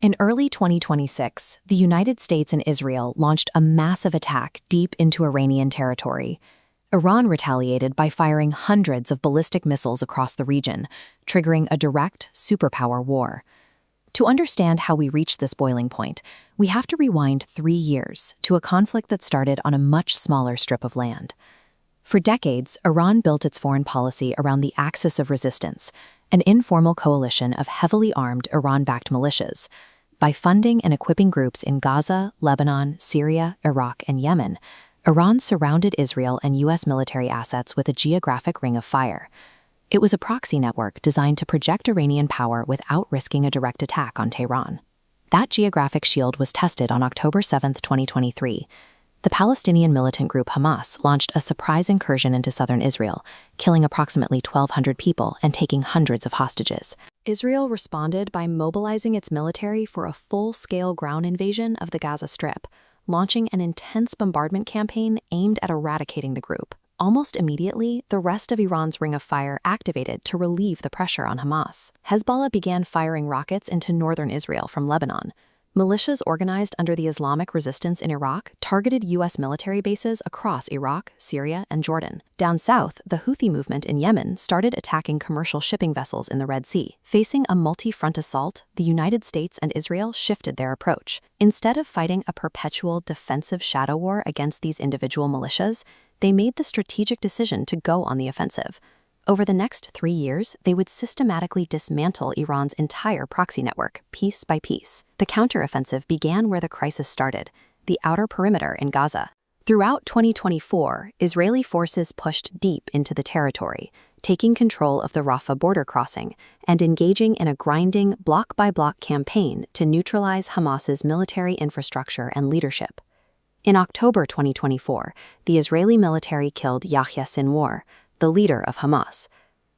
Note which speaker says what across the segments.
Speaker 1: In early 2026, the United States and Israel launched a massive attack deep into Iranian territory. Iran retaliated by firing hundreds of ballistic missiles across the region, triggering a direct superpower war. To understand how we reached this boiling point, we have to rewind 3 years to a conflict that started on a much smaller strip of land. For decades, Iran built its foreign policy around the Axis of Resistance, an informal coalition of heavily armed Iran-backed militias. By funding and equipping groups in Gaza, Lebanon, Syria, Iraq, and Yemen, Iran surrounded Israel and U.S. military assets with a geographic ring of fire. It was a proxy network designed to project Iranian power without risking a direct attack on Tehran. That geographic shield was tested on October 7, 2023. The Palestinian militant group Hamas launched a surprise incursion into southern Israel, killing approximately 1,200 people and taking hundreds of hostages. Israel responded by mobilizing its military for a full-scale ground invasion of the Gaza Strip, launching an intense bombardment campaign aimed at eradicating the group. Almost immediately, the rest of Iran's Ring of Fire activated to relieve the pressure on Hamas. Hezbollah began firing rockets into northern Israel from Lebanon. Militias organized under the Islamic Resistance in Iraq targeted U.S. military bases across Iraq, Syria, and Jordan. Down south, the Houthi movement in Yemen started attacking commercial shipping vessels in the Red Sea. Facing a multi-front assault, the United States and Israel shifted their approach. Instead of fighting a perpetual defensive shadow war against these individual militias, they made the strategic decision to go on the offensive. Over the next 3 years, they would systematically dismantle Iran's entire proxy network, piece by piece. The counteroffensive began where the crisis started, the outer perimeter in Gaza. Throughout 2024, Israeli forces pushed deep into the territory, taking control of the Rafah border crossing and engaging in a grinding, block-by-block campaign to neutralize Hamas's military infrastructure and leadership. In October 2024, the Israeli military killed Yahya Sinwar, the leader of Hamas.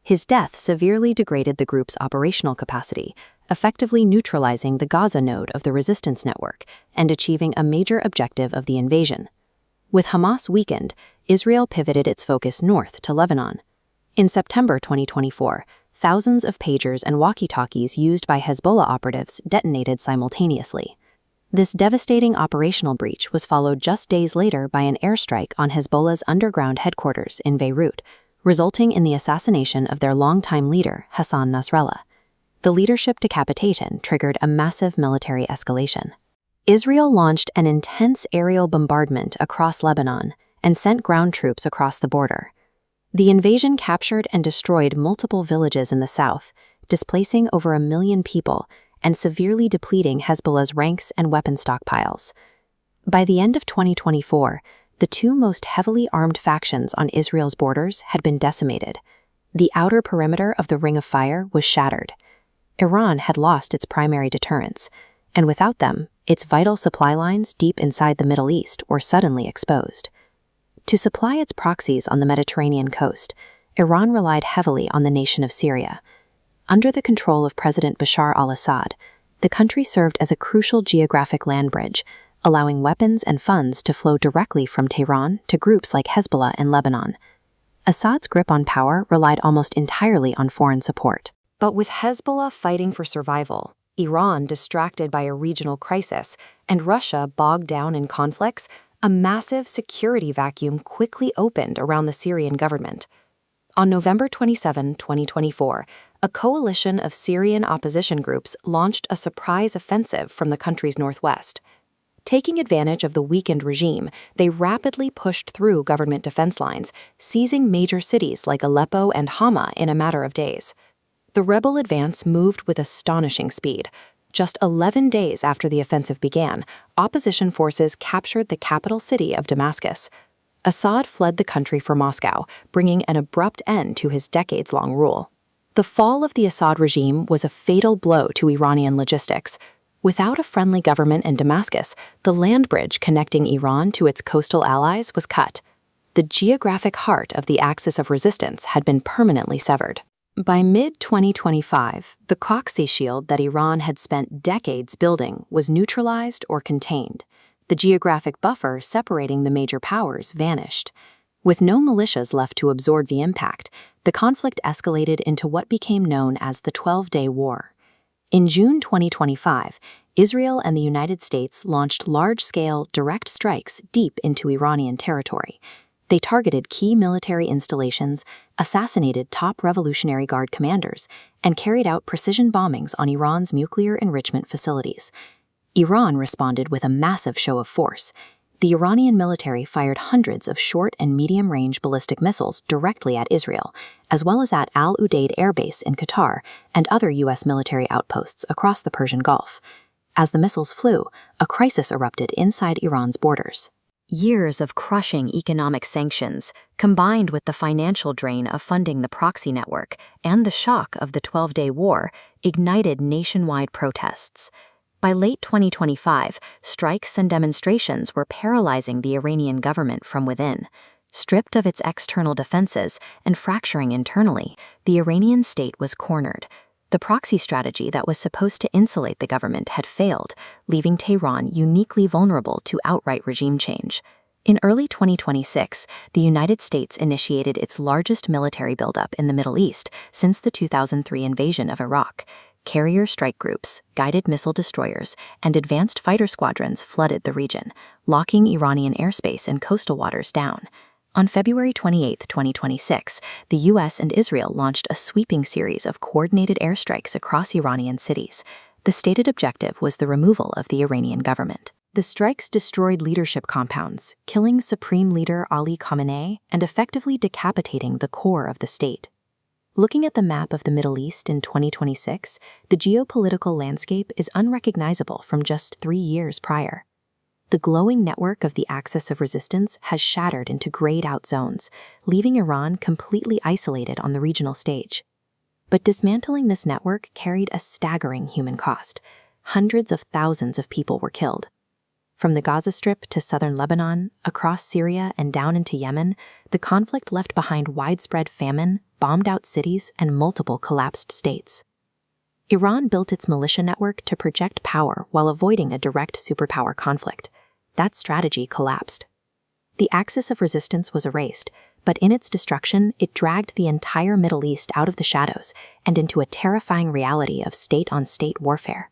Speaker 1: His death severely degraded the group's operational capacity, effectively neutralizing the Gaza node of the resistance network and achieving a major objective of the invasion. With Hamas weakened, Israel pivoted its focus north to Lebanon. In September 2024, thousands of pagers and walkie-talkies used by Hezbollah operatives detonated simultaneously. This devastating operational breach was followed just days later by an airstrike on Hezbollah's underground headquarters in Beirut, resulting in the assassination of their longtime leader, Hassan Nasrallah. The leadership decapitation triggered a massive military escalation. Israel launched an intense aerial bombardment across Lebanon and sent ground troops across the border. The invasion captured and destroyed multiple villages in the south, displacing over 1 million people and severely depleting Hezbollah's ranks and weapon stockpiles. By the end of 2024, the two most heavily armed factions on Israel's borders had been decimated. The outer perimeter of the Ring of Fire was shattered. Iran had lost its primary deterrents, and without them, its vital supply lines deep inside the Middle East were suddenly exposed. To supply its proxies on the Mediterranean coast, Iran relied heavily on the nation of Syria. Under the control of President Bashar al-Assad, the country served as a crucial geographic land bridge, allowing weapons and funds to flow directly from Tehran to groups like Hezbollah in Lebanon. Assad's grip on power relied almost entirely on foreign support. But with Hezbollah fighting for survival, Iran distracted by a regional crisis, and Russia bogged down in conflicts, a massive security vacuum quickly opened around the Syrian government. On November 27, 2024, a coalition of Syrian opposition groups launched a surprise offensive from the country's northwest. Taking advantage of the weakened regime, they rapidly pushed through government defense lines, seizing major cities like Aleppo and Hama in a matter of days. The rebel advance moved with astonishing speed. Just 11 days after the offensive began, opposition forces captured the capital city of Damascus. Assad fled the country for Moscow, bringing an abrupt end to his decades-long rule. The fall of the Assad regime was a fatal blow to Iranian logistics. Without a friendly government in Damascus, the land bridge connecting Iran to its coastal allies was cut. The geographic heart of the axis of resistance had been permanently severed. By mid-2025, the proxy shield that Iran had spent decades building was neutralized or contained. The geographic buffer separating the major powers vanished. With no militias left to absorb the impact, the conflict escalated into what became known as the 12-Day War. In June 2025, Israel and the United States launched large-scale direct strikes deep into Iranian territory. They targeted key military installations, assassinated top Revolutionary Guard commanders, and carried out precision bombings on Iran's nuclear enrichment facilities. Iran responded with a massive show of force. The Iranian military fired hundreds of short and medium-range ballistic missiles directly at Israel, as well as at Al Udeid Air Base in Qatar and other U.S. military outposts across the Persian Gulf. As the missiles flew, a crisis erupted inside Iran's borders. Years of crushing economic sanctions, combined with the financial drain of funding the proxy network and the shock of the 12-day war, ignited nationwide protests. By late 2025, strikes and demonstrations were paralyzing the Iranian government from within. Stripped of its external defenses and fracturing internally, the Iranian state was cornered. The proxy strategy that was supposed to insulate the government had failed, leaving Tehran uniquely vulnerable to outright regime change. In early 2026, the United States initiated its largest military buildup in the Middle East since the 2003 invasion of Iraq. Carrier strike groups, guided missile destroyers, and advanced fighter squadrons flooded the region, locking Iranian airspace and coastal waters down. On February 28, 2026, the U.S. and Israel launched a sweeping series of coordinated airstrikes across Iranian cities. The stated objective was the removal of the Iranian government. The strikes destroyed leadership compounds, killing Supreme Leader Ali Khamenei and effectively decapitating the core of the state. Looking at the map of the Middle East in 2026, the geopolitical landscape is unrecognizable from just 3 years prior. The glowing network of the axis of resistance has shattered into grayed-out zones, leaving Iran completely isolated on the regional stage. But dismantling this network carried a staggering human cost. Hundreds of thousands of people were killed. From the Gaza Strip to southern Lebanon, across Syria and down into Yemen, the conflict left behind widespread famine, bombed-out cities, and multiple collapsed states. Iran built its militia network to project power while avoiding a direct superpower conflict. That strategy collapsed. The axis of resistance was erased, but in its destruction, it dragged the entire Middle East out of the shadows and into a terrifying reality of state-on-state warfare.